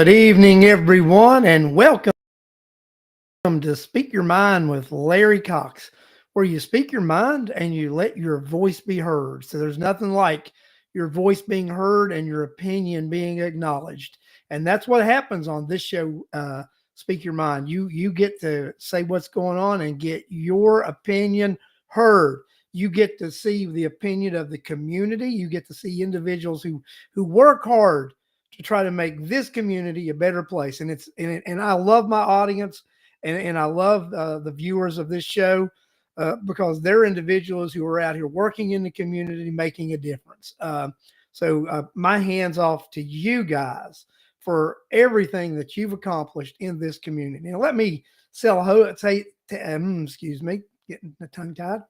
Good evening, everyone, and welcome to Speak Your Mind with Larry Cox, where you speak your mind and you let your voice be heard. So there's nothing like your voice being heard and your opinion being acknowledged, and that's what happens on this show. Speak Your Mind. You get to say what's going on and get your opinion heard. You get to see the opinion of the community. You get to see individuals who work hard to try to make this community a better place. And I love my audience, and I love the viewers of this show because they're individuals who are out here working in the community, making a difference. So my hands off to you guys for everything that you've accomplished in this community. And let me excuse me, getting the tongue tied.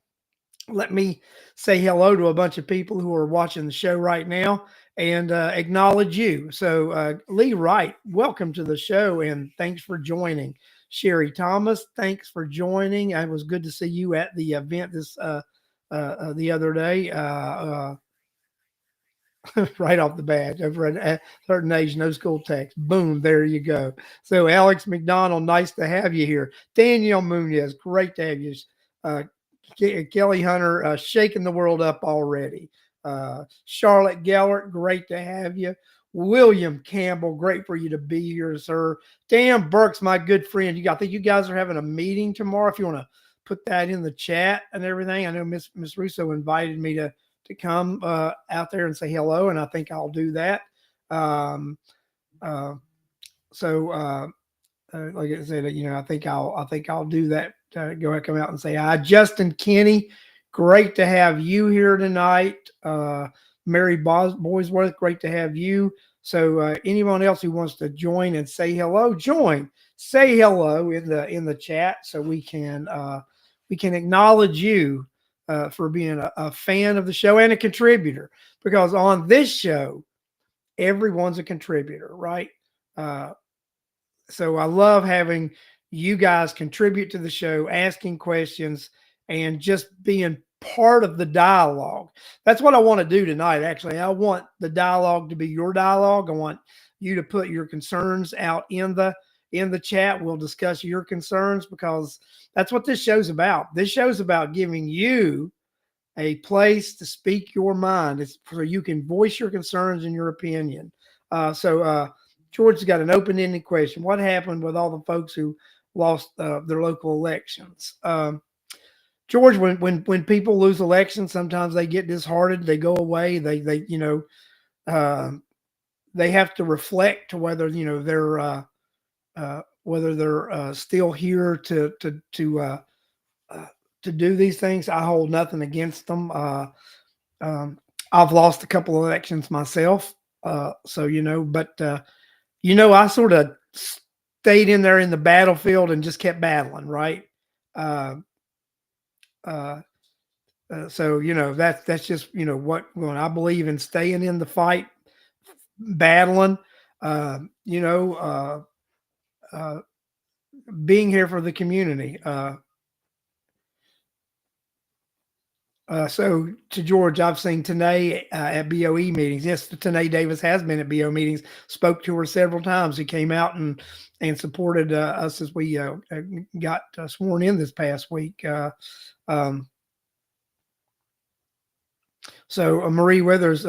Let me say hello to a bunch of people who are watching the show right now and acknowledge you. So, Lee Wright, welcome to the show and thanks for joining. Sherry Thomas, thanks for joining. It was good to see you at the event the other day. Right off the bat, over at a certain age, no school text. Boom, there you go. So, Alex McDonald, nice to have you here. Danielle Munoz, great to have you. Uh, Kelly Hunter, shaking the world up already. Charlotte Gellert, great to have you. William Campbell, great for you to be here, sir. Dan Burks, my good friend. I think you guys are having a meeting tomorrow. If you want to put that in the chat and everything, I know Miss Russo invited me to come out there and say hello, and I think I'll do that. Um, uh, so like I said, I think I'll do that. Go ahead, come out and say hi. Justin Kinney, great to have you here tonight. Mary Boysworth, great to have you. So anyone else who wants to join and say hello, say hello in the chat so we can acknowledge you for being a fan of the show and a contributor. Because on this show, everyone's a contributor, right? So I love having you guys contribute to the show, asking questions, and just being part of the dialogue. That's what I want to do tonight. Actually, I want the dialogue to be your dialogue. I want you to put your concerns out in the chat. We'll discuss your concerns because that's what this show's about. This show's about giving you a place to speak your mind. It's so you can voice your concerns and your opinion. George's got an open-ended question. What happened with all the folks who lost their local elections? George, when people lose elections, sometimes they get disheartened. They go away. They have to reflect to whether they're still here to do these things. I hold nothing against them. I've lost a couple of elections myself, but I sort of stayed in there in the battlefield and just kept battling, right? That's just when I believe in staying in the fight, battling, being here for the community. So to George, I've seen Tanae at BOE meetings. Yes, Tanae Davis has been at BO meetings. Spoke to her several times. He came out and supported us as we got sworn in this past week. So Marie Withers,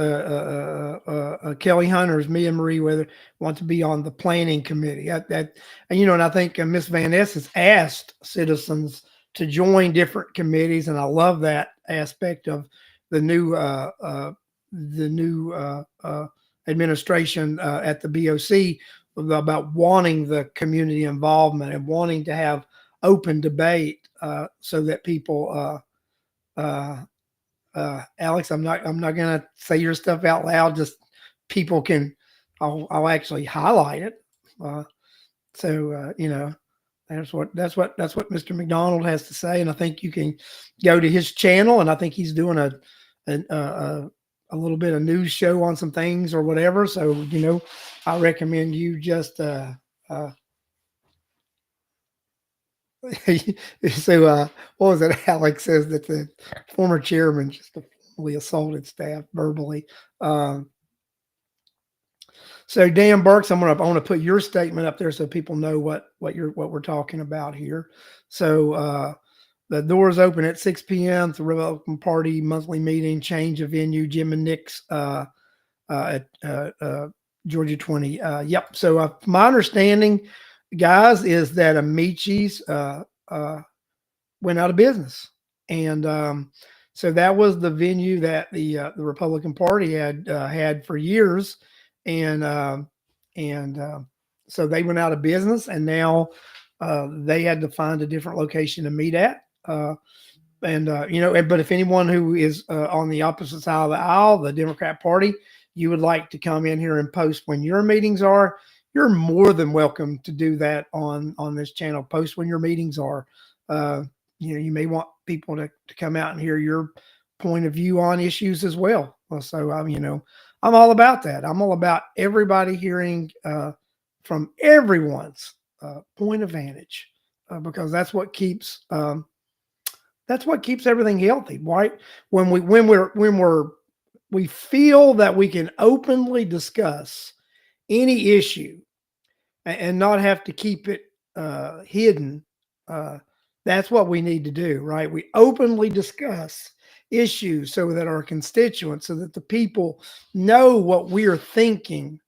Kelly Hunters, me and Marie Withers want to be on the planning committee. And I think Miss Van Ness has asked citizens to join different committees, and I love that aspect of the new administration at the BOC about wanting the community involvement and wanting to have open debate so that people. Alex, I'm not gonna say your stuff out loud. Just people can. I'll actually highlight it. That's what Mr. McDonald has to say, and I think you can go to his channel, and I think he's doing a little bit of news show on some things or whatever. So I recommend you just. So what was it? Alex says that the former chairman just formally assaulted staff verbally. So Dan Burks, I want to put your statement up there so people know what we're talking about here. So the doors open at 6 p.m. The Republican Party monthly meeting, change of venue, Jim and Nick's at Georgia 20. Yep. So my understanding, guys, is that Amici's went out of business, and so that was the venue that the Republican Party had for years, and so they went out of business, and now they had to find a different location to meet at. But if anyone who is on the opposite side of the aisle, the Democrat Party, you would like to come in here and post when your meetings are, you're more than welcome to do that on this channel. Post when your meetings are. You may want people to come out and hear your point of view on issues as well. So I'm all about that. I'm all about everybody hearing from everyone's point of vantage, because that's what keeps everything healthy, right? When we feel that we can openly discuss any issue and not have to keep it hidden. That's what we need to do, right? We openly discuss issues so that our constituents, so that the people know what we're thinking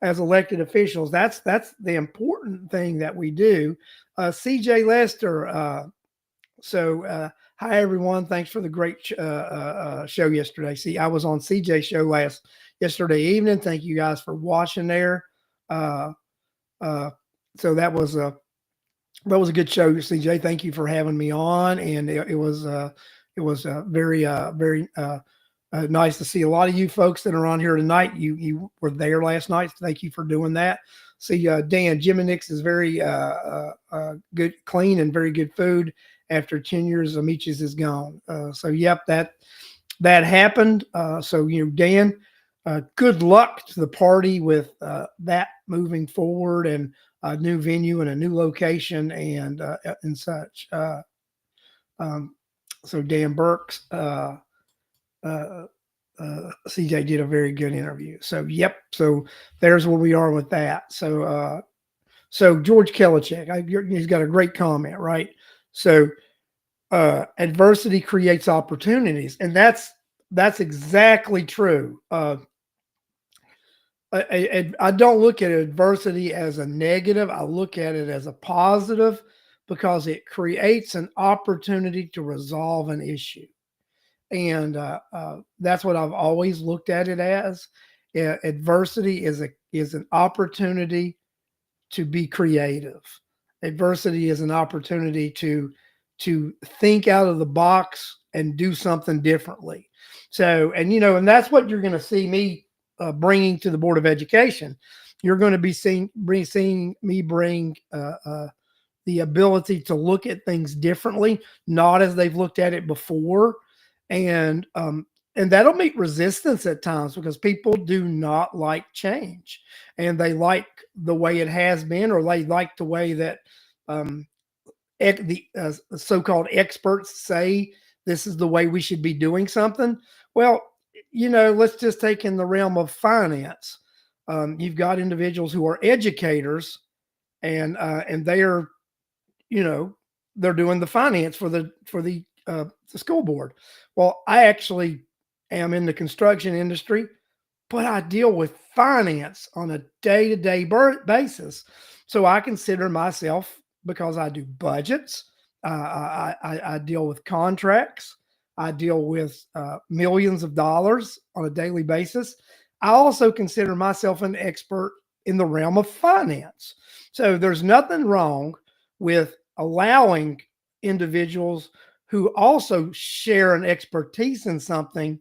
as elected officials. That's the important thing that we do. CJ Lester. Hi everyone. Thanks for the great show yesterday. See, I was on CJ's show yesterday evening. Thank you guys for watching there. So that was a good show, CJ. Thank you for having me on, and it was very nice to see a lot of you folks that are on here tonight. You were there last night. Thank you for doing that. See, Dan, Jim and Nick's is very good, clean, and very good food. After 10 years, Amici's is gone. So yep, that happened. So Dan, good luck to the party with that moving forward, and a new venue and a new location and such. So Dan Burks, CJ did a very good interview. So yep. So there's where we are with that. So George Kelichek, he's got a great comment, right? So adversity creates opportunities, and that's exactly true. I don't look at adversity as a negative. I look at it as a positive, because it creates an opportunity to resolve an issue. And that's what I've always looked at it as. Adversity is an opportunity to be creative. Adversity is an opportunity to think out of the box and do something differently. So, and that's what you're going to see me bringing to the Board of Education. You're going to be seeing me bring the ability to look at things differently, not as they've looked at it before. And that'll meet resistance at times, because people do not like change, and they like the way it has been, or they like the way that the so-called experts say this is the way we should be doing something. Well, let's just take in the realm of finance. You've got individuals who are educators, and they are, they're doing the finance for the school board. Well, I actually am in the construction industry, but I deal with finance on a day-to-day basis. So I consider myself, because I do budgets, I deal with contracts, I deal with millions of dollars on a daily basis. I also consider myself an expert in the realm of finance. So there's nothing wrong with allowing individuals who also share an expertise in something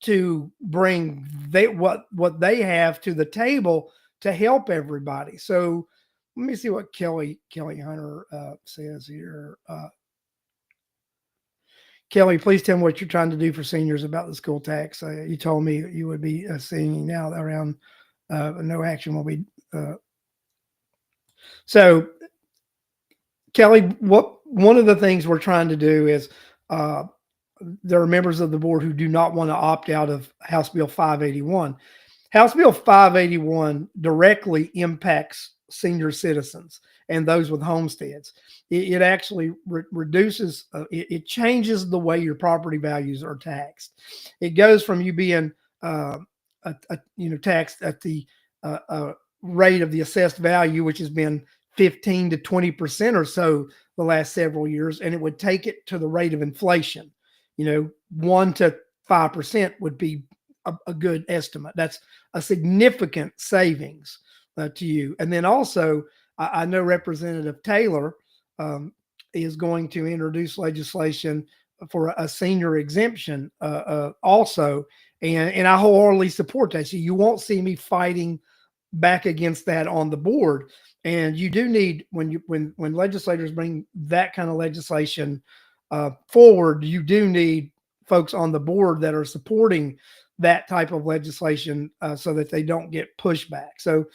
to bring what they have to the table to help everybody. So let me see what Kelly Hunter says here. Kelly, please tell me what you're trying to do for seniors about the school tax. You told me you would be seeing now around no action will be. So, Kelly, one of the things we're trying to do is there are members of the board who do not want to opt out of House Bill 581. House Bill 581 directly impacts senior citizens and those with homesteads. It actually reduces, it changes the way your property values are taxed. It goes from you being, taxed at the rate of the assessed value, which has been 15 to 20% or so the last several years, and it would take it to the rate of inflation. 1 to 5% would be a good estimate. That's a significant savings to you. And then also, I know Representative Taylor is going to introduce legislation for a senior exemption also. And I wholeheartedly support that. So you won't see me fighting back against that on the board. And you do need, when legislators bring that kind of legislation forward, you do need folks on the board that are supporting that type of legislation so that they don't get pushback. So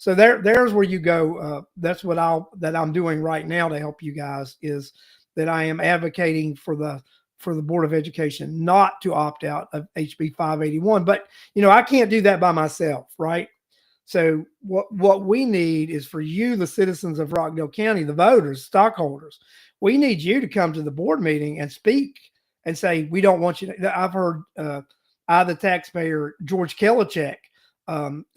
there's where you go. That's what I'm doing right now to help you guys, is that I am advocating for the Board of Education not to opt out of HB 581. But I can't do that by myself, right? So what we need is for you, the citizens of Rockdale County, the voters, stockholders, we need you to come to the board meeting and speak and say, we don't want you to. I've heard the taxpayer, George Kelichek.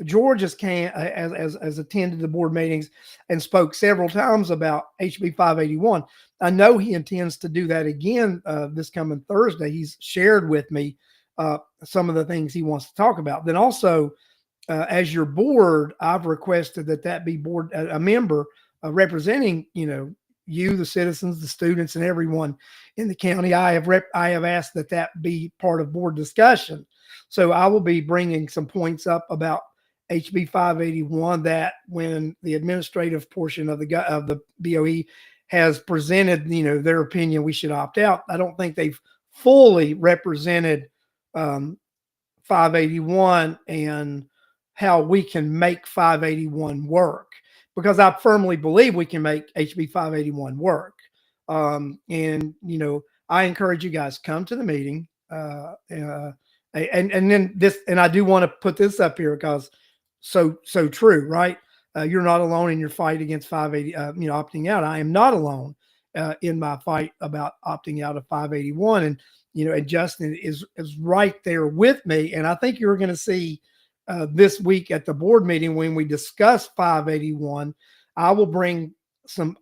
George has attended the board meetings and spoke several times about HB 581. I know he intends to do that again this coming Thursday. He's shared with me some of the things he wants to talk about. Then also, as your board, I've requested that be a member representing, you, the citizens, the students, and everyone in the county. I have asked that be part of board discussion. So I will be bringing some points up about HB 581 that, when the administrative portion of the BOE has presented, their opinion, we should opt out. I don't think they've fully represented 581 and how we can make 581 work, because I firmly believe we can make HB 581 work. And I encourage you guys, come to the meeting. And then this, and I do want to put this up here because so true, right? You're not alone in your fight against 580, opting out. I am not alone in my fight about opting out of 581. And, and Justin is right there with me. And I think you're going to see this week at the board meeting, when we discuss 581, I will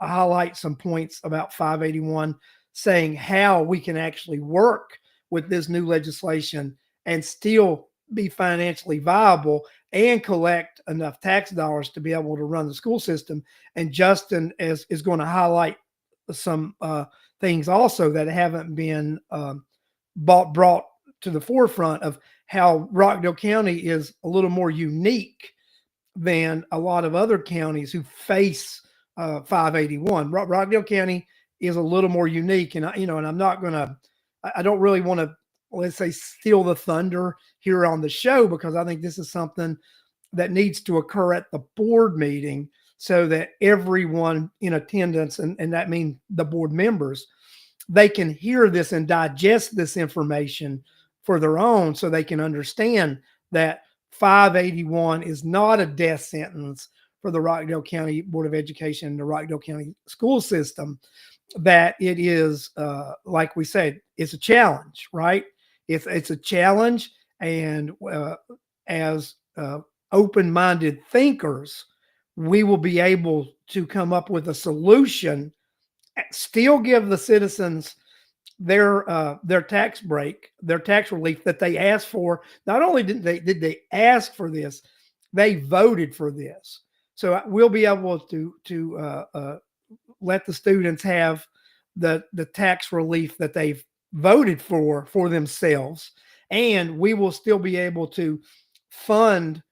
highlight some points about 581, saying how we can actually work with this new legislation and still be financially viable and collect enough tax dollars to be able to run the school system. And Justin is going to highlight some things also that haven't been brought to the forefront of how Rockdale County is a little more unique than a lot of other counties who face 581. Rockdale County is a little more unique, and I'm not gonna. I don't really want to, let's say, steal the thunder here on the show, because I think this is something that needs to occur at the board meeting so that everyone in attendance, and that means the board members, they can hear this and digest this information for their own, so they can understand that 581 is not a death sentence for the Rockdale County Board of Education and the Rockdale County school system, that it is, like we said, it's a challenge, right? It's a challenge. And as open-minded thinkers, we will be able to come up with a solution, still give the citizens their tax break, their tax relief that they asked for. Not only did they ask for this, they voted for this. So we'll be able to let the students have the tax relief that they've voted for themselves, and we will still be able to fund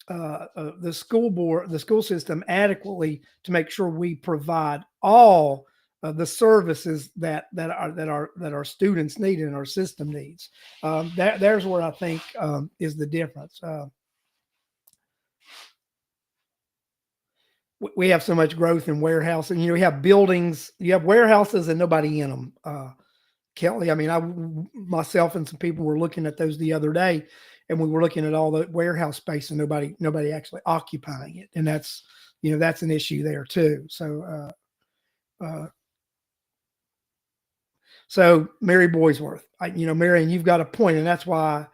the school system adequately to make sure we provide all the services that our students need and our system needs. There's where I think is the difference. We have so much growth in warehousing. We have buildings, you have warehouses and nobody in them. Kelly, I mean, myself and some people were looking at those the other day, and we were looking at all the warehouse space and nobody actually occupying it, and that's that's an issue there too. So Mary Boysworth, Marion, you've got a point, and that's why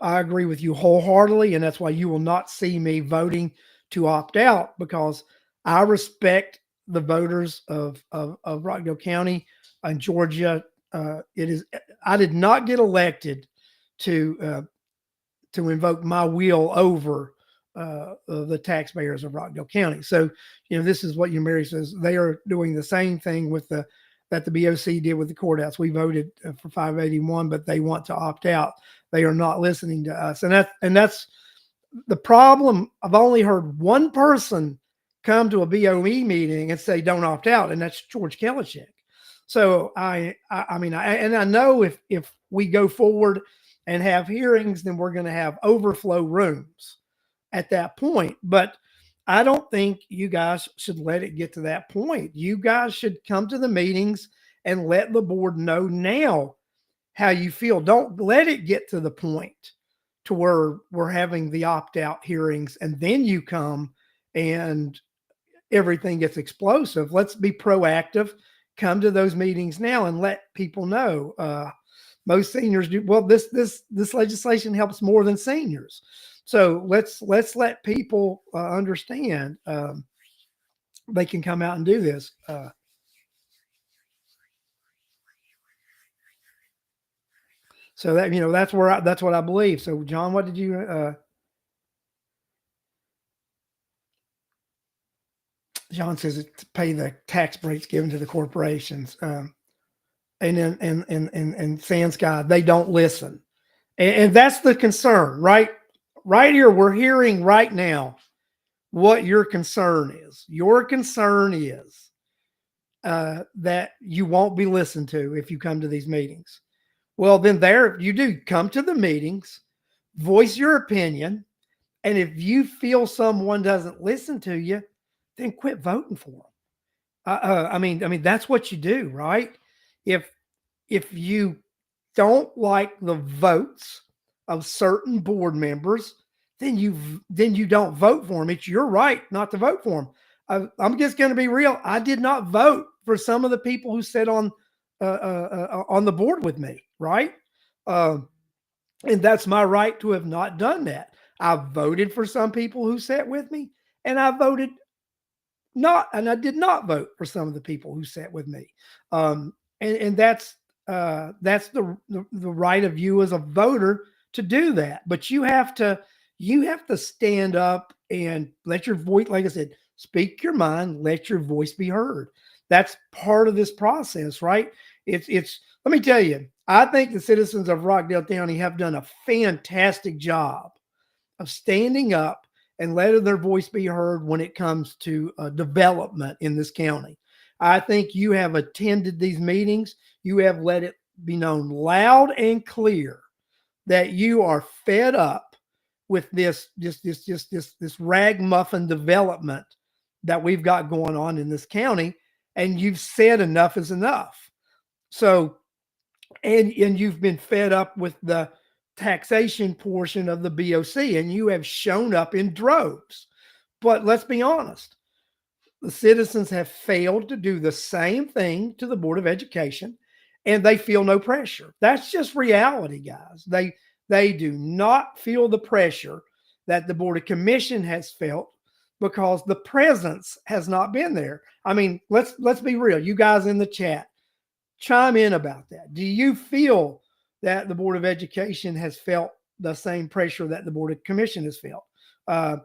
I agree with you wholeheartedly, and that's why you will not see me voting to opt out, because I respect the voters of Rockdale County and Georgia. I did not get elected to invoke my will over the taxpayers of Rockdale County. So, this is what Mary says. They are doing the same thing that the BOC did with the courthouse. We voted for 581, but they want to opt out. They are not listening to us, and that's the problem. I've only heard one person come to a BOE meeting and say don't opt out, and that's George Kellichek. So I know if we go forward and have hearings, then we're going to have overflow rooms at that point. But I don't think you guys should let it get to that point. You guys should come to the meetings and let the board know now how you feel. Don't let it get to the point to where we're having the opt-out hearings and then you come and everything gets explosive. Let's be proactive. Come to those meetings now and let people know. Most seniors do well. This legislation helps more than seniors. So let's let people understand they can come out and do this. So that that's what I believe. So John, what did you? John says to pay the tax breaks given to the corporations, and then Sans Guy, they don't listen, and that's the concern, right? Right here, we're hearing right now what your concern is. Your concern is that you won't be listened to if you come to these meetings. Well, then there you do come to the meetings, voice your opinion, and if you feel someone doesn't listen to you, then quit voting for them. I mean that's what you do, right? If you don't like the votes of certain board members, then you don't vote for them. It's your right not to vote for them. I'm just going to be real. I did not vote for some of the people who sat on the board with me, right? And that's my right to have not done that. I voted for some people who sat with me, and I did not vote for some of the people who sat with me. And that's the right of you as a voter to do that. But you have to stand up and let your voice, like I said, speak your mind, let your voice be heard. That's part of this process, right? It's let me tell you, I think the citizens of Rockdale County have done a fantastic job of standing up and letting their voice be heard when it comes to development in this county. I think you have attended these meetings. You have let it be known loud and clear that you are fed up with this ragamuffin development that we've got going on in this county, and you've said enough is enough. So, and you've been fed up with the taxation portion of the BOC, and you have shown up in droves. But let's be honest, the citizens have failed to do the same thing to the Board of Education, and they feel no pressure. That's just reality, guys. They do not feel the pressure that the Board of Commission has felt because the presence has not been there. I mean, let's be real. You guys in the chat, chime in about that. Do you feel that the Board of Education has felt the same pressure that the Board of Commission has felt? I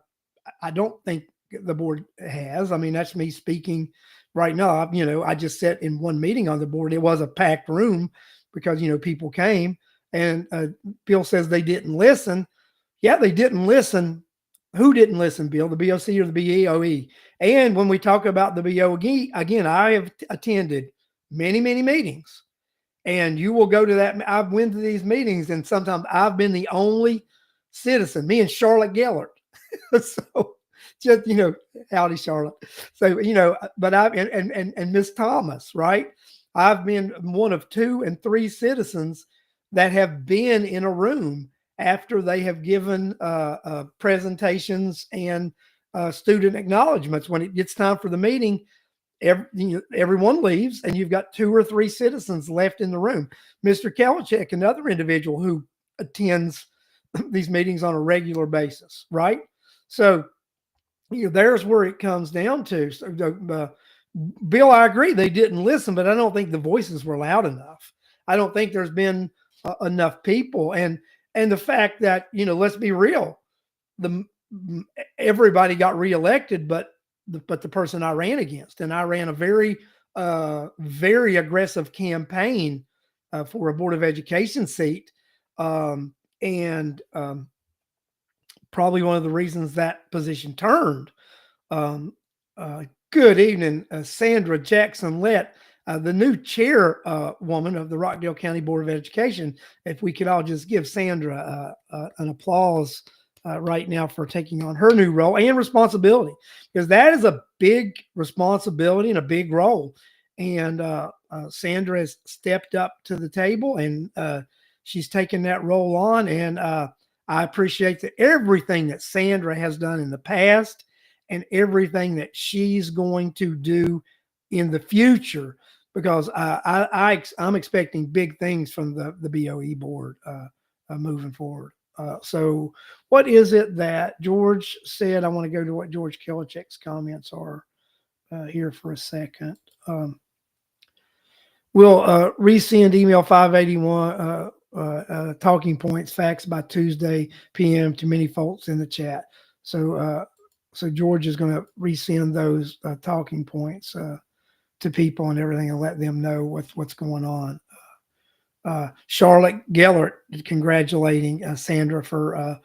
don't think the board has. I mean, that's me speaking right now. I just sat in one meeting on the board. It was a packed room because, people came, and Bill says they didn't listen. Yeah, they didn't listen. Who didn't listen, Bill? The BOC or the BOE? And when we talk about the BOE, again, I have attended many, many meetings, and you will go to that. I've went to these meetings, and sometimes I've been the only citizen, me and Charlotte Gellert. So just, howdy, Charlotte. So, but and Miss Thomas, right? I've been one of 2 and 3 citizens that have been in a room after they have given presentations and student acknowledgments. When it gets time for the meeting, everyone leaves, and you've got 2 or 3 citizens left in the room. Mr. Kalichek, another individual who attends these meetings on a regular basis, right? So there's where it comes down to. So, Bill, I agree they didn't listen, but I don't think the voices were loud enough. I don't think there's been enough people, and the fact that, let's be real, everybody got reelected, but the person I ran against, and I ran a very very aggressive campaign for a Board of Education seat, and probably one of the reasons that position turned. Good evening, Sandra Jackson Lett, the new chairwoman of the Rockdale County Board of Education. If we could all just give Sandra an applause right now for taking on her new role and responsibility, because that is a big responsibility and a big role. And Sandra has stepped up to the table, and she's taken that role on. And I appreciate everything that Sandra has done in the past and everything that she's going to do in the future, because I'm expecting big things from the BOE board moving forward. So what is it that George said? I want to go to what George Kalichek's comments are here for a second. We'll resend email 581 talking points facts by Tuesday p.m. to many folks in the chat. So George is going to resend those talking points to people and everything, and let them know what's going on. Charlotte Gellert congratulating Sandra for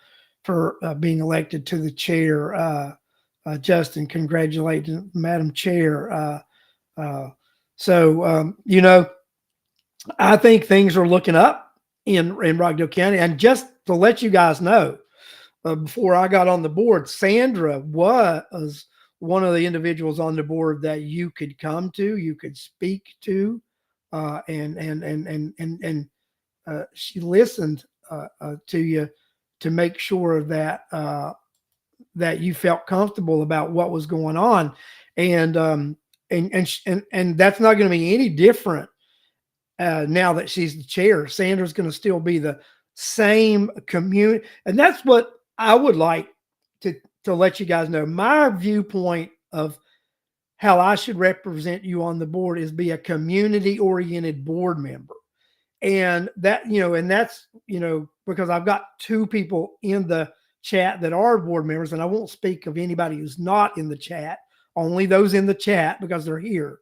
being elected to the chair. Justin congratulating Madam Chair. So I think things are looking up in Rockdale County. And just to let you guys know, before I got on the board, Sandra was one of the individuals on the board that you could come to, you could speak to, and she listened to you to make sure that that you felt comfortable about what was going on, and that's not going to be any different now that she's the chair. Sandra's going to still be the same community, and that's what I would like to let you guys know. My viewpoint of how I should represent you on the board is be a community-oriented board member. And that, and that's, because I've got 2 people in the chat that are board members, and I won't speak of anybody who's not in the chat, only those in the chat because they're here.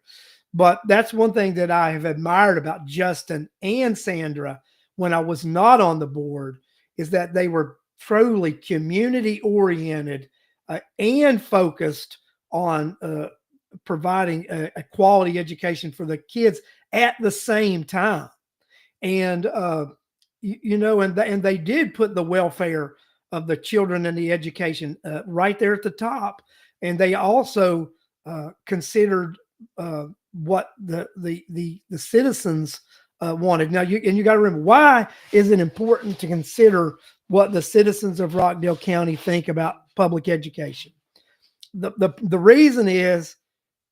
But that's one thing that I have admired about Justin and Sandra when I was not on the board, is that they were truly community oriented and focused on providing a quality education for the kids at the same time. And and they did put the welfare of the children and the education right there at the top. And they also considered what the citizens wanted. Now, you got to remember, why is it important to consider what the citizens of Rockdale County think about public education? The reason is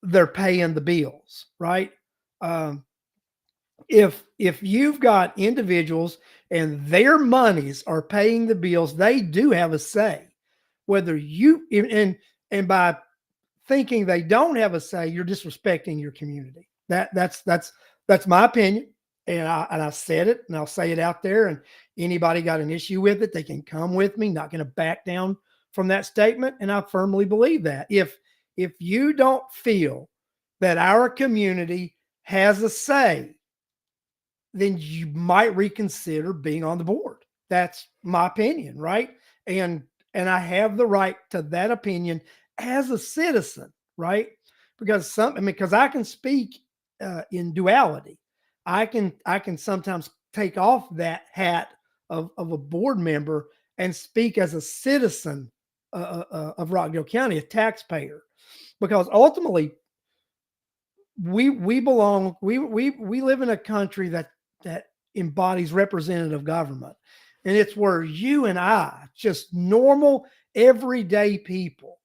they're paying the bills, right? If you've got individuals and their monies are paying the bills, they do have a say. Whether you and by thinking they don't have a say, you're disrespecting your community. That's my opinion, and I said it, and I'll say it out there. And anybody got an issue with it, they can come with me. Not going to back down from that statement, and I firmly believe that if you don't feel that our community has a say, then you might reconsider being on the board. That's my opinion, right? And I have the right to that opinion as a citizen, right? Because I can speak in duality. I can sometimes take off that hat of a board member and speak as a citizen of Rockdale County, a taxpayer, because ultimately we belong. We live in a country that embodies representative government, And it's where you and I, just normal, everyday people,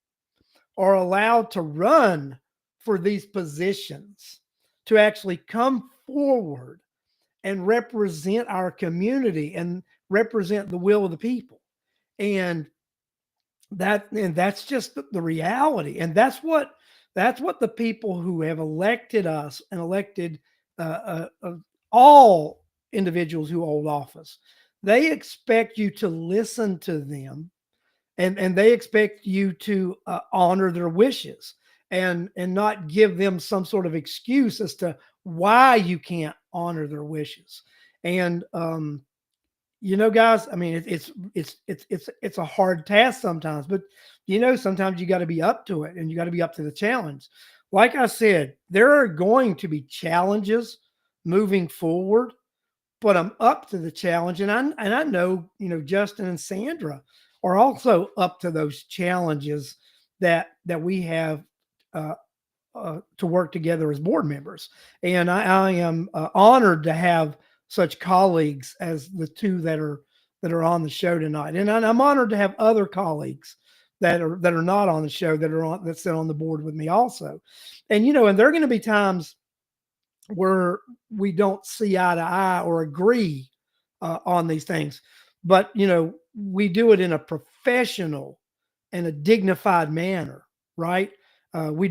are allowed to run for these positions, to actually come forward and represent our community and represent the will of the people. And that's just the reality. And that's what the people who have elected us and elected all individuals who hold office, they expect you to listen to them, and they expect you to honor their wishes, and not give them some sort of excuse as to why you can't honor their wishes. And guys, I mean, it's a hard task sometimes, but sometimes you got to be up to it, and you got to be up to the challenge. Like I said, there are going to be challenges moving forward, but I'm up to the challenge, and I know Justin and Sandra are also up to those challenges that we have to work together as board members. And I am honored to have such colleagues as the two that are on the show tonight. And I'm honored to have other colleagues that are not on the show, that sit on the board with me also. And and there are going to be times where we don't see eye to eye or agree on these things, but we do it in a professional and a dignified manner, right? We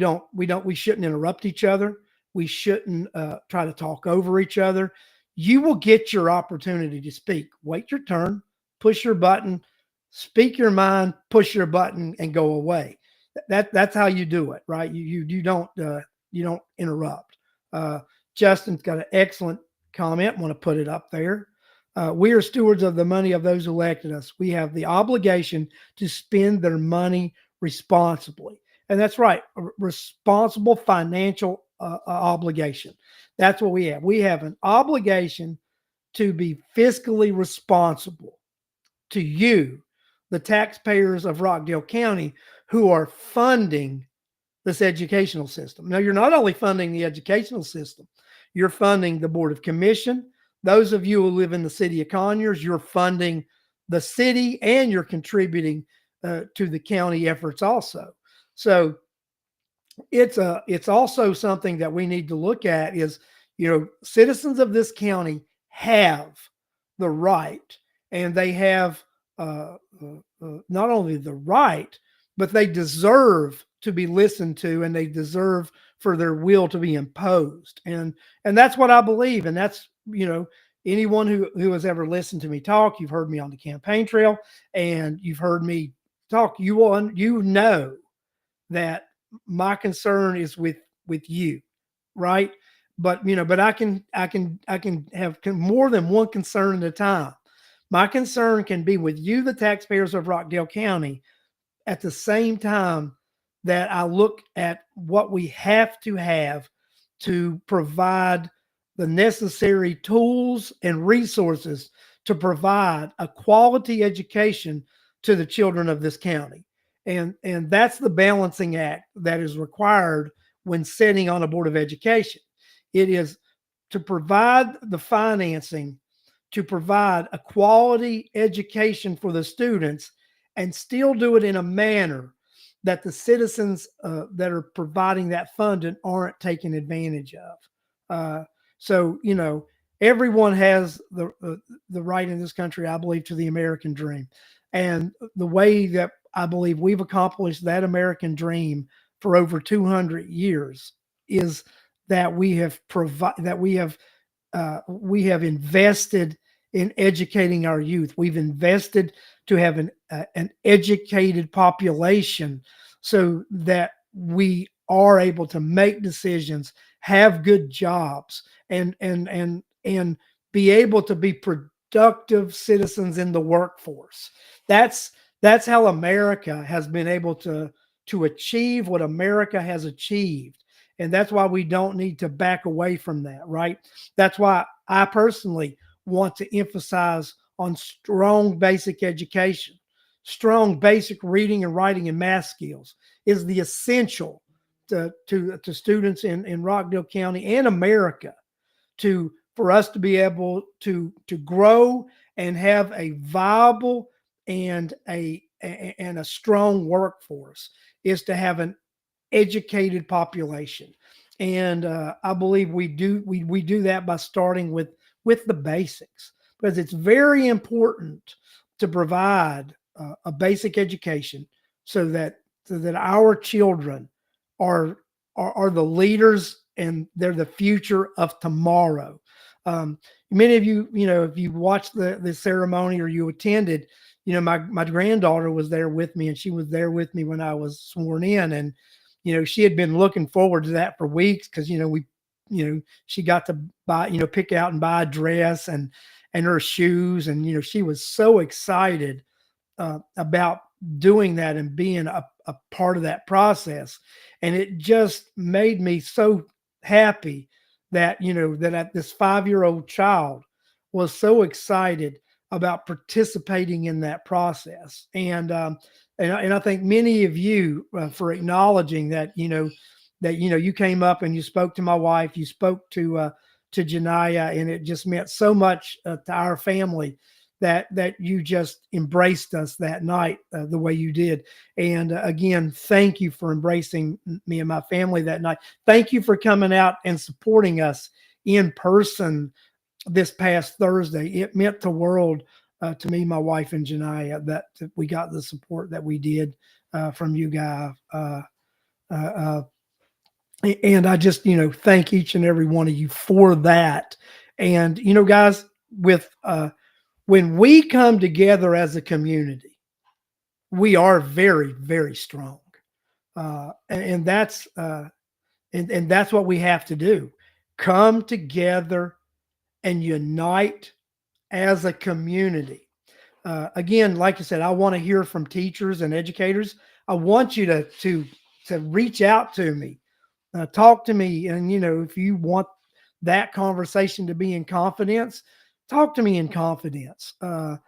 shouldn't interrupt each other. We shouldn't try to talk over each other. You will get your opportunity to speak. Wait your turn, push your button, speak your mind, push your button, and go away. That's how you do it, right? You don't interrupt. Justin's got an excellent comment. I want to put it up there. We are stewards of the money of those who elected us. We have the obligation to spend their money responsibly. And that's right, a responsible financial obligation. That's what we have. We have an obligation to be fiscally responsible to you, the taxpayers of Rockdale County, who are funding this educational system. Now, you're not only funding the educational system, you're funding the Board of Commission. Those of you who live in the city of Conyers, you're funding the city, and you're contributing to the county efforts also. So it's also something that we need to look at is, citizens of this county have the right, and they have not only the right, but they deserve to be listened to, and they deserve for their will to be imposed. And that's what I believe. And that's, anyone who has ever listened to me talk, you've heard me on the campaign trail, and you've heard me talk, you know that my concern is with you, right? But I can have more than one concern at a time. My concern can be with you, the taxpayers of Rockdale County, at the same time that I look at what we have to provide the necessary tools and resources to provide a quality education to the children of this county. And that's the balancing act that is required when sitting on a board of education. It is to provide the financing to provide a quality education for the students, and still do it in a manner that the citizens that are providing that funding aren't taken advantage of. So everyone has the right in this country, I believe, to the American dream, and the way that I believe we've accomplished that American dream for over 200 years is that we have invested in educating our youth. We've invested to have an educated population so that we are able to make decisions, have good jobs, and be able to be productive citizens in the workforce. That's how America has been able to achieve what America has achieved. And that's why we don't need to back away from that, right? That's why I personally want to emphasize on strong basic education. Strong basic reading and writing and math skills is the essential to students in Rockdale County and America for us to be able to grow and have a viable and a strong workforce is to have an educated population. And I believe we do that by starting with the basics, because it's very important to provide a basic education so that our children are, are the leaders and they're the future of tomorrow. Um, Many of you, if you watched the ceremony or you attended, my granddaughter was there with me, and she was there with me when I was sworn in. And she had been looking forward to that for weeks, because she got to buy, pick out and buy a dress and her shoes, and she was so excited about doing that and being a part of that process. And it just made me so happy that this 5-year old child was so excited about participating in that process. And I think many of you, for acknowledging that, you came up and you spoke to my wife, you spoke to Janiyah, and it just meant so much to our family that you just embraced us that night the way you did. And again, thank you for embracing me and my family that night. Thank you for coming out and supporting us in person this past Thursday. It meant the world to me, my wife, and Janiyah, that we got the support that we did from you guys. And I just, thank each and every one of you for that. And, guys, with when we come together as a community, we are very, very strong. And that's and that's what we have to do. Come together and unite as a community. Again, like I said, I want to hear from teachers and educators. I want you to reach out to me, talk to me, and if you want that conversation to be in confidence, talk to me in confidence. What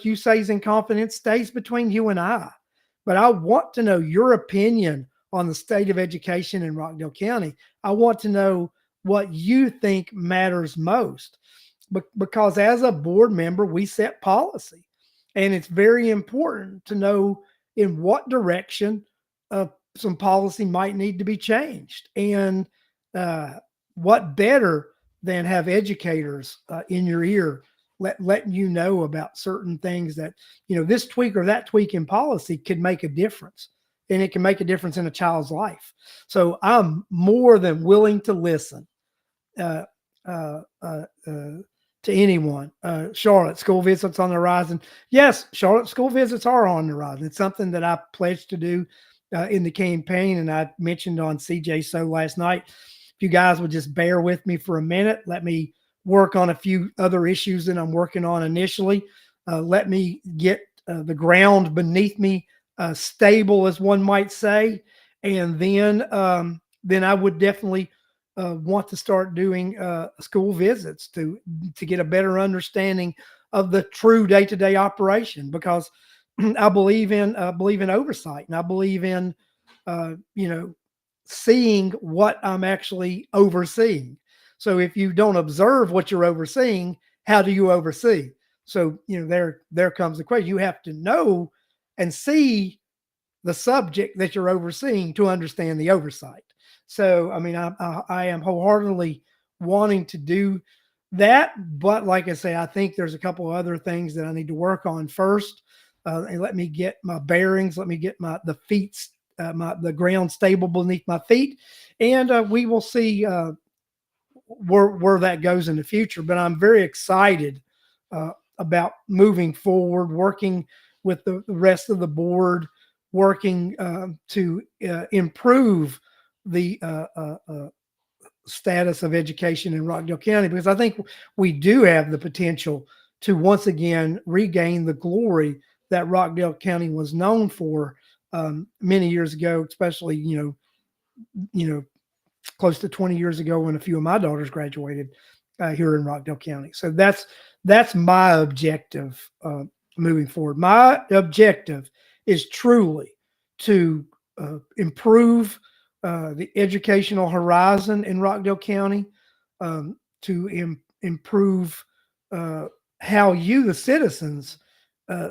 you say is in confidence stays between you and I. But I want to know your opinion on the state of education in Rockdale County. I want to know what you think matters most, because as a board member, we set policy, and it's very important to know in what direction some policy might need to be changed. And what better than have educators in your ear letting you know about certain things that, this tweak or that tweak in policy could make a difference, and it can make a difference in a child's life. So I'm more than willing to listen uh, uh, uh, uh, to anyone. Charlotte, school visits on the horizon. Yes, Charlotte, school visits are on the horizon. It's something that I pledged to do in the campaign, and I mentioned on CJ So last night. If you guys would just bear with me for a minute, let me work on a few other issues that I'm working on initially. Let me get the ground beneath me stable, as one might say, and then I would definitely want to start doing school visits to get a better understanding of the true day-to-day operation, because I believe in oversight, and I believe in seeing what I'm actually overseeing. So if you don't observe what you're overseeing, how do you oversee? So there comes the question. You have to know and see the subject that you're overseeing to understand the oversight. So, I mean, I am wholeheartedly wanting to do that. But like I say, I think there's a couple of other things that I need to work on first. And let me get my bearings. Let me get the ground stable beneath my feet. And we will see where that goes in the future. But I'm very excited about moving forward, working with the rest of the board, working to improve the status of education in Rockdale County, because I think we do have the potential to once again regain the glory that Rockdale County was known for many years ago, especially close to 20 years ago when a few of my daughters graduated here in Rockdale County. So that's my objective moving forward. My objective is truly to improve the educational horizon in Rockdale County, to improve uh, how you, the citizens,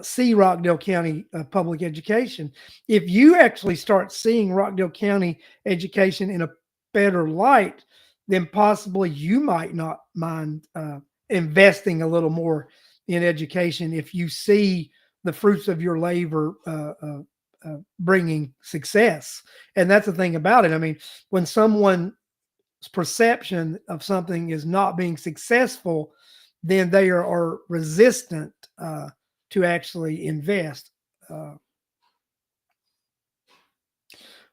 see Rockdale County public education. If you actually start seeing Rockdale County education in a better light, then possibly you might not mind investing a little more in education if you see the fruits of your labor bringing success. And that's the thing about it. I mean, when someone's perception of something is not being successful, then they are resistant to actually invest. Uh,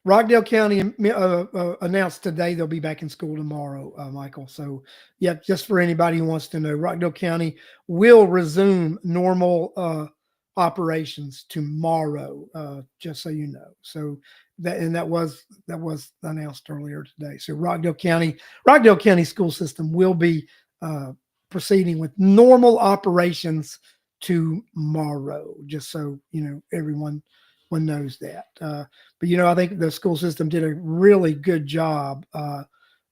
Rockdale County announced today they'll be back in school tomorrow, Michael. So, yeah, just for anybody who wants to know, Rockdale County will resume normal operations tomorrow. Just so you know. So that was announced earlier today. So Rockdale County school system will be proceeding with normal operations tomorrow. Just so you know, everyone knows that. But I think the school system did a really good job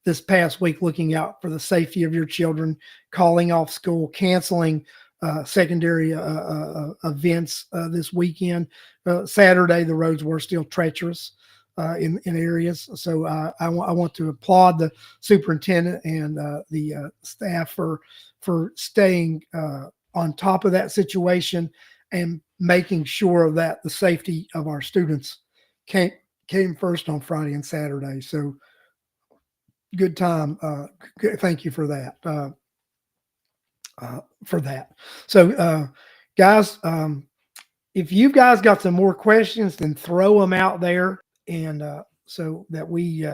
this past week looking out for the safety of your children, calling off school, canceling secondary events this weekend. Saturday, the roads were still treacherous in areas. So I want to applaud the superintendent and the staff for staying on top of that situation and making sure that the safety of our students came first on Friday and Saturday. So good time. Thank you for that. So, guys, if you guys got some more questions, then throw them out there, and so that we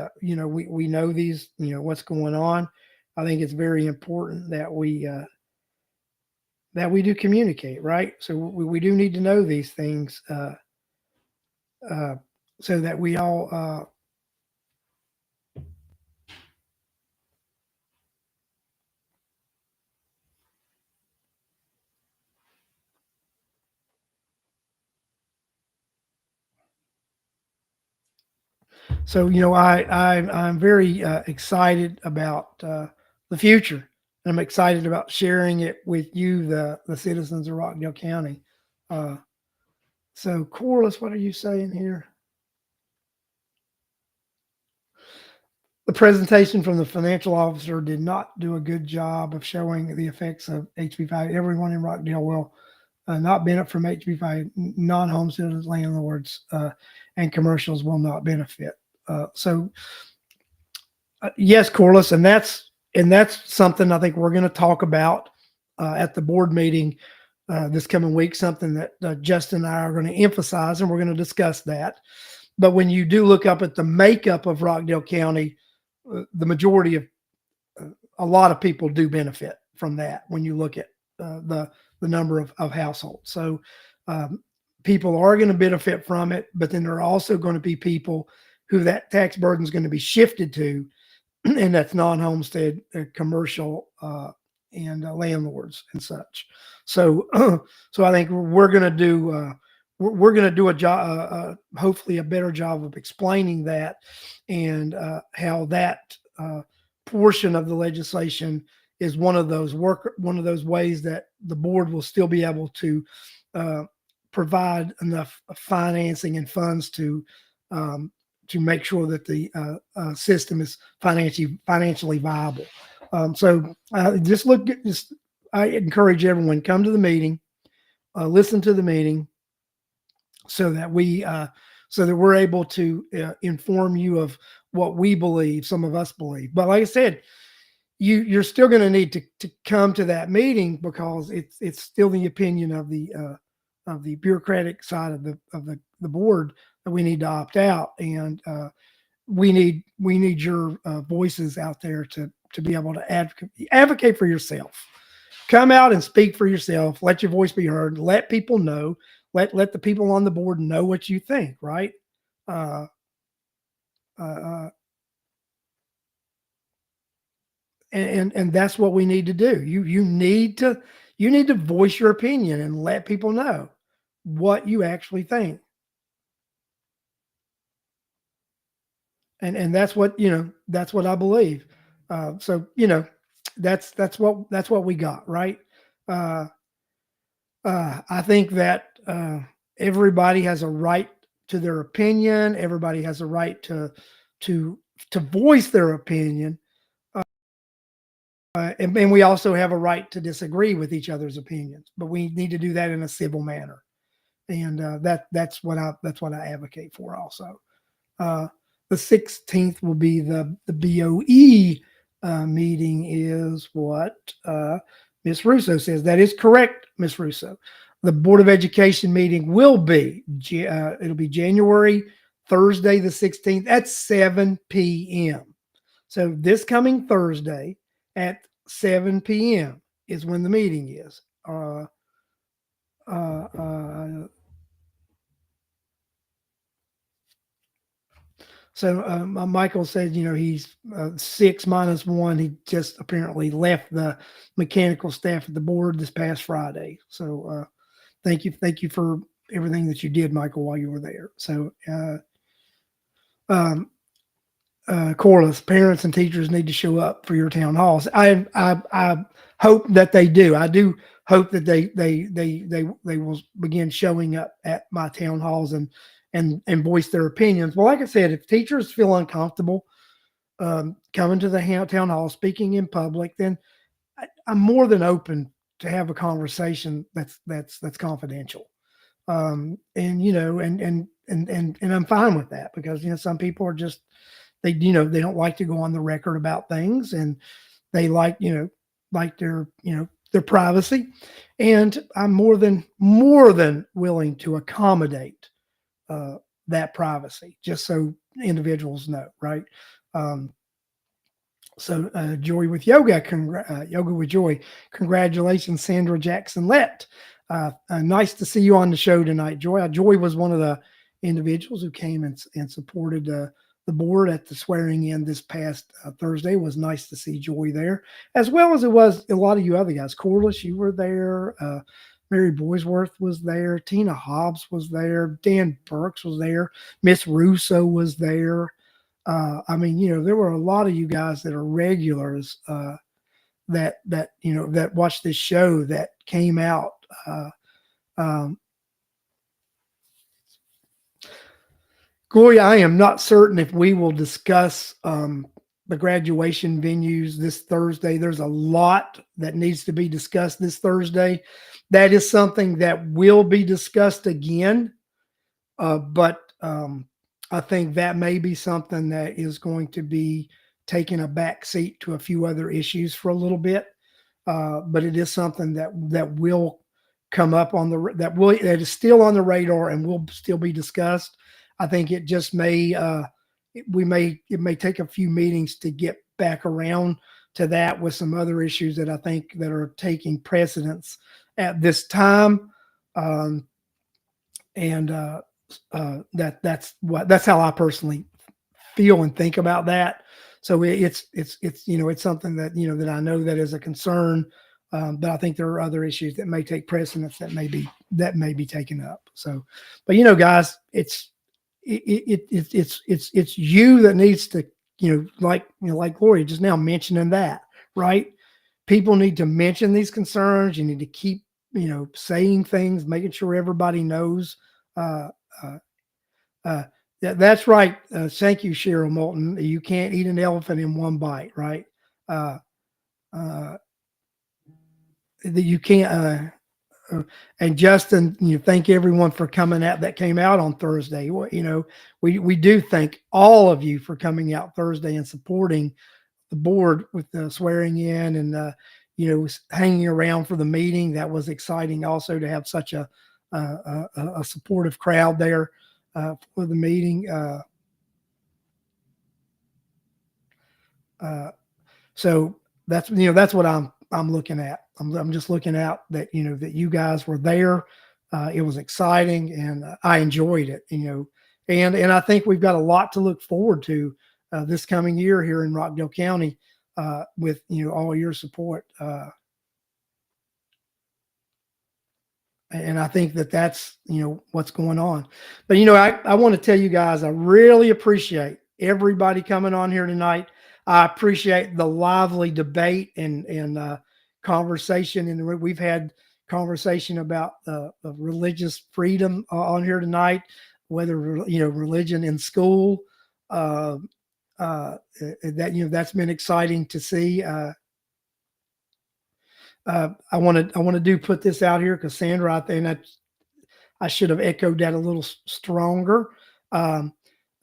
know these, what's going on. I think it's very important that we do communicate, right? So we do need to know these things so that we all. So I'm very excited about the future. I'm excited about sharing it with you, the citizens of Rockdale County. Uh, so, Corliss, what are you saying here? The presentation from the financial officer did not do a good job of showing the effects of HB5. Everyone in Rockdale will not benefit from HB5. Non-home citizens, landlords, and commercials will not benefit. Yes, Corliss, and that's something I think we're going to talk about at the board meeting this coming week. Something that Justin and I are going to emphasize, and we're going to discuss that. But when you do look up at the makeup of Rockdale County, the majority of a lot of people do benefit from that. When you look at the number of households, so people are going to benefit from it. But then there are also going to be people who that tax burden is going to be shifted to, and that's non-homestead, commercial, and landlords and such. So, so I think we're going to do a job, hopefully a better job of explaining that and how that portion of the legislation is one of those ways that the board will still be able to provide enough financing and funds to make sure that the system is financially viable. So I encourage everyone, come to the meeting, listen to the meeting, so that we're able to inform you of what we believe, some of us believe. But like I said, you're still going to need to come to that meeting, because it's still the opinion of the bureaucratic side of the board that we need to opt out, and we need your voices out there to be able to advocate for yourself. Come out and speak for yourself. Let your voice be heard. Let people know. Let the people on the board know what you think. Right. And that's what we need to do. You need to voice your opinion and let people know what you actually think. And that's what I believe. So that's what we got, right? Uh, I think that everybody has a right to their opinion. Everybody has a right to to voice their opinion, and we also have a right to disagree with each other's opinions. But we need to do that in a civil manner, and that's what I advocate for. Also, uh, the 16th will be the BOE meeting. Is what Miss Russo says. That is correct, Miss Russo. The Board of Education meeting will be it'll be January Thursday the 16th at 7 p.m. So this coming Thursday at 7 p.m. is when the meeting is. Uh, uh, so Michael said, he's 6 - 1. He just apparently left the mechanical staff at the board this past Friday. So thank you for everything that you did, Michael, while you were there. So um, Corliss, parents and teachers need to show up for your town halls. I hope that they do. I do hope that they will begin showing up at my town halls and voice their opinions. Well, like I said, if teachers feel uncomfortable coming to the town hall, speaking in public, then I'm more than open to have a conversation that's confidential. And and I'm fine with that because some people are just they don't like to go on the record about things, and they like their privacy, and I'm more than willing to accommodate that privacy just so individuals know, right? um, so Joy with Yoga, Yoga with Joy, congratulations, Sandra Jackson Lett. Nice to see you on the show tonight, Joy. Joy was one of the individuals who came and supported the board at the swearing in this past Thursday. It was nice to see Joy there, as well as it was a lot of you other guys. Corliss, you were there. Mary Boysworth was there. Tina Hobbs was there. Dan Burks was there. Miss Russo was there. I mean, there were a lot of you guys that are regulars that watched this show that came out. Um, Gloria, I am not certain if we will discuss the graduation venues this Thursday. There's a lot that needs to be discussed this Thursday. That is something that will be discussed again, but I think that may be something that is going to be taking a back seat to a few other issues for a little bit. But it is something that will come up on that is still on the radar and will still be discussed. I think it just may it may take a few meetings to get back around to that with some other issues that I think that are taking precedence at this time. And that's how I personally feel and think about that. So it's something that that I know that is a concern, but I think there are other issues that may take precedence that may be taken up. So, but guys, it's you that needs to like Gloria just now mentioning that, right? People need to mention these concerns. You need to keep saying things, making sure everybody knows. Uh, uh, that's right. Thank you, Cheryl Moulton. You can't eat an elephant in one bite, right? Uh, uh, that you can't. And Justin, thank everyone for coming out that came out on Thursday. We do thank all of you for coming out Thursday and supporting the board with the swearing in and hanging around for the meeting. That was exciting also to have such a supportive crowd there for the meeting. So that's what I'm looking at. I'm just looking at that that you guys were there. It was exciting and I enjoyed it. And I think we've got a lot to look forward to this coming year here in Rockdale County with all your support. And I think that's what's going on. But I want to tell you guys, I really appreciate everybody coming on here tonight. I appreciate the lively debate and conversation, and we've had conversation about religious freedom on here tonight, whether religion in school. That that's been exciting to see. I want to put this out here because Sandra, I think that I should have echoed that a little stronger.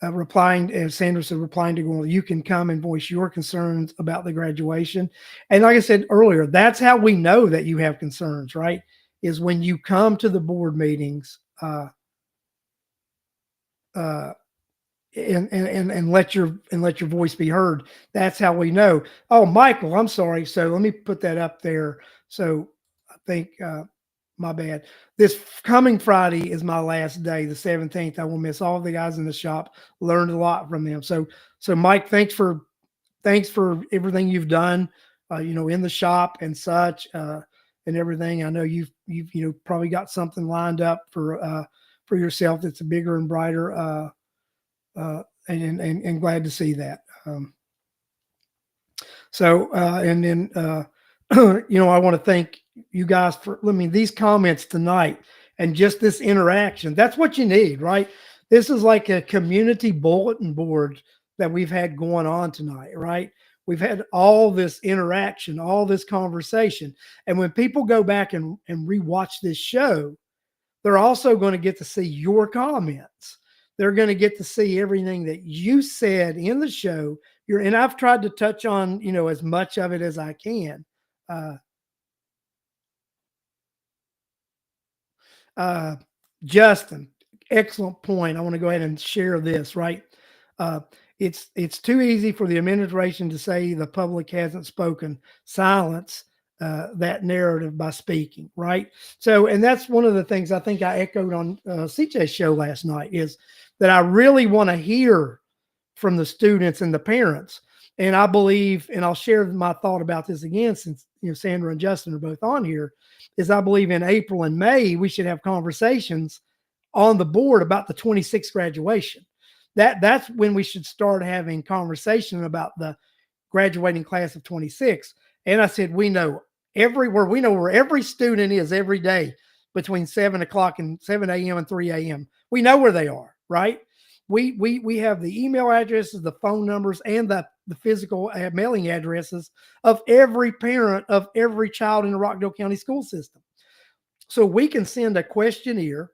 Replying, as Sandra said, replying to go, you can come and voice your concerns about the graduation. And like I said earlier, that's how we know that you have concerns, right? Is when you come to the board meetings and let your voice be heard. That's how we know. Oh, Michael, I'm sorry. So let me put that up there. So I think my bad. This coming Friday is my last day, the 17th. I will miss all the guys in the shop. Learned a lot from them. So Mike, thanks for everything you've done, in the shop and such, and everything. I know you've probably got something lined up for yourself that's bigger and brighter. And glad to see that. And then I want to thank you guys for, these comments tonight and just this interaction. That's what you need, right? This is like a community bulletin board that we've had going on tonight, right? We've had all this interaction, all this conversation. And when people go back and rewatch this show, they're also going to get to see your comments. They're going to get to see everything that you said in the show. And I've tried to touch on, as much of it as I can. Justin, excellent point. I want to go ahead and share this, right? It's too easy for the administration to say the public hasn't spoken. Silence that narrative by speaking, right? So, and that's one of the things I think I echoed on CJ's show last night, is that I really want to hear from the students and the parents. And I believe, and I'll share my thought about this again, since Sandra and Justin are both on here, is I believe in April and May we should have conversations on the board about the 26th graduation. That's when we should start having conversation about the graduating class of 26. And I said, we know where every student is every day between 7 o'clock and 7 a.m. and 3 a.m. We know where they are, right? We have the email addresses, the phone numbers, and the physical mailing addresses of every parent of every child in the Rockdale County school system. So we can send a questionnaire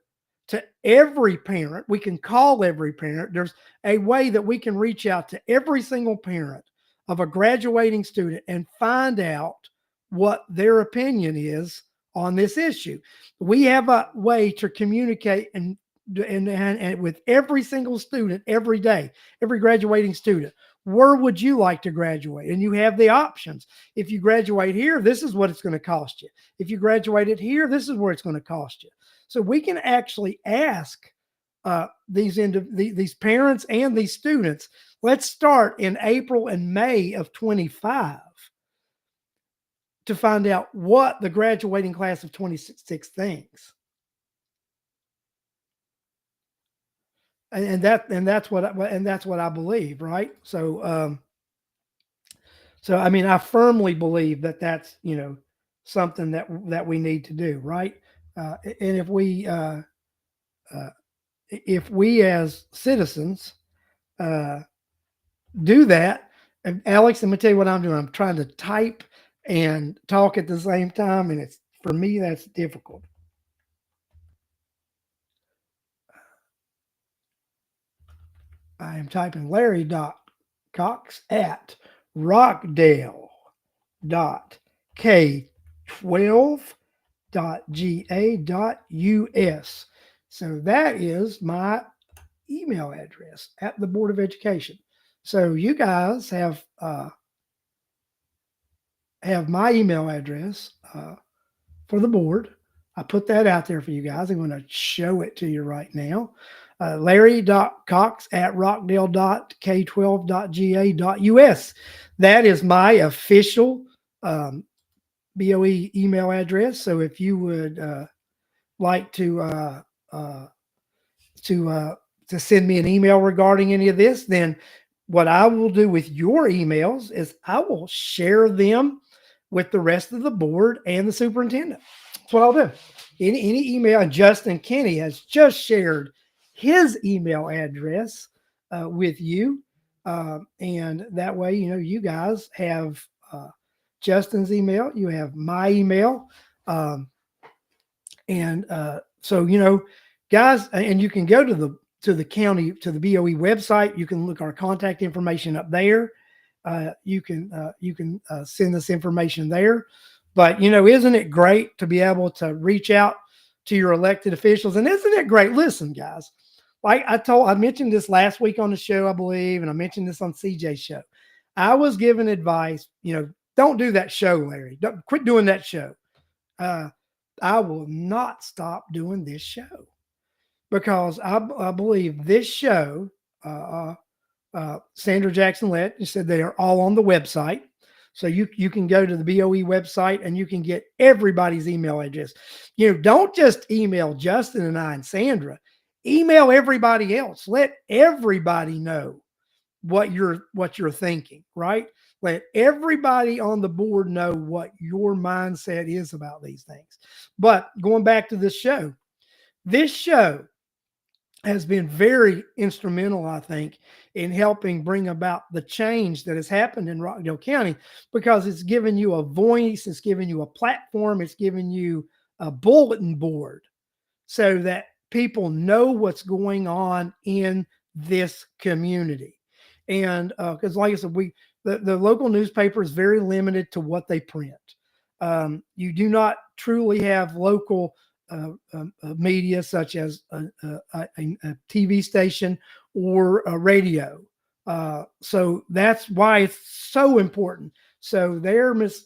to every parent. We can call every parent. There's a way that we can reach out to every single parent of a graduating student and find out what their opinion is on this issue. We have a way to communicate and with every single student every day, every graduating student. Where would you like to graduate? And you have the options. If you graduate here, this is what it's going to cost you. If you graduated here, this is where it's going to cost you. So we can actually ask these parents and these students. Let's start in April and May of 25 to find out what the graduating class of 26 thinks. And that's what I believe, right? So I mean, I firmly believe that that's something that we need to do, right? And if we as citizens do that, and Alex, let me tell you what I'm doing. I'm trying to type and talk at the same time, and for me that's difficult. I am typing Larry.Cox at rockdale.k12.ga.us. So that is my email address at the Board of Education. So you guys have my email address for the board. I put that out there for you guys. I'm going to show it to you right now. Larry.Cox at rockdale.k12.ga.us. That is my official BOE email address. So if you would like to send me an email regarding any of this, then what I will do with your emails is I will share them with the rest of the board and the superintendent. That's what I'll do. Any email, and Justin Kenny has just shared his email address with you. And that way, you guys have Justin's email, you have my email. And so, guys, and you can go to the county, to the BOE website. You can look our contact information up there. You can send us information there. But isn't it great to be able to reach out to your elected officials? And isn't it great? Listen, guys, like I mentioned this last week on the show, I believe, and I mentioned this on CJ's show. I was given advice, don't do that show, Larry. Don't quit doing that show. I will not stop doing this show because I believe this show, Sandra Jackson Lett, you said they are all on the website. So you can go to the BOE website and you can get everybody's email address. Don't just email Justin and I and Sandra. Email everybody else. Let everybody know what you're thinking, right? Let everybody on the board know what your mindset is about these things. But going back to this show has been very instrumental, I think, in helping bring about the change that has happened in Rockdale County, because it's given you a voice, it's given you a platform, it's given you a bulletin board so that people know what's going on in this community. And because like I said, the local newspaper is very limited to what they print. You do not truly have local media such as a TV station or a radio. So that's why it's so important. So there, Miss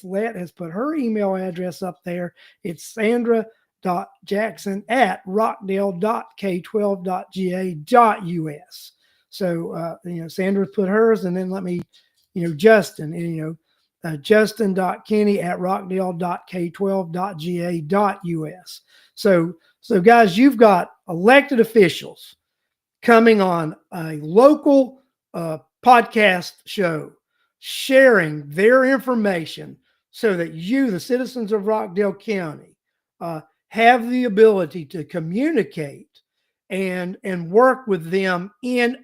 Lett has put her email address up there. It's sandra.jackson@rockdale.k12.ga.us. So, Sandra put hers, and then let me, Justin, and, justin.kenny@rockdale.k12.ga.us. So guys, you've got elected officials coming on a local podcast show, sharing their information so that you, the citizens of Rockdale County, have the ability to communicate and work with them in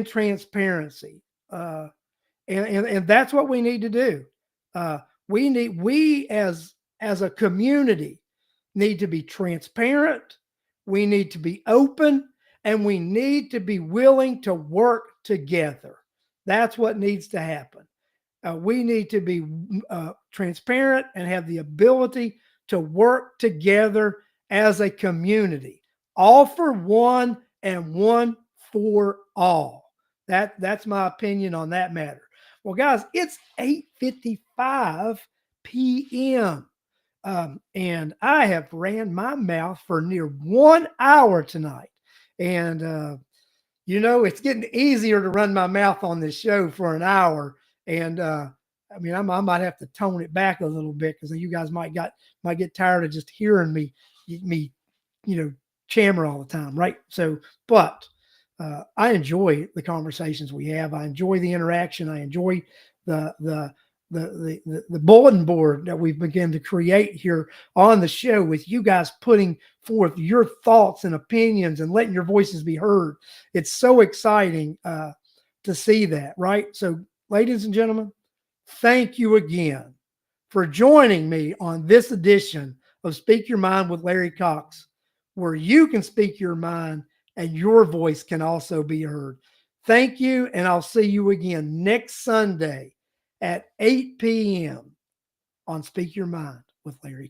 transparency. And that's what we need to do. We as a community need to be transparent. We need to be open, and we need to be willing to work together. That's what needs to happen. We need to be transparent and have the ability to work together as a community, all for one and one for all. That's my opinion on that matter. Well, guys, it's 8:55 p.m. And I have ran my mouth for near 1 hour tonight. And, it's getting easier to run my mouth on this show for an hour. And, I might have to tone it back a little bit because you guys might get tired of just hearing me, chammer all the time, right? So, but I enjoy the conversations we have. I enjoy the interaction. I enjoy the bulletin board that we've begun to create here on the show, with you guys putting forth your thoughts and opinions and letting your voices be heard. It's so exciting to see that, right? So, ladies and gentlemen, thank you again for joining me on this edition of Speak Your Mind with Larry Cox, where you can speak your mind and your voice can also be heard. Thank you, and I'll see you again next Sunday at 8 p.m. on Speak Your Mind with Larry Cox.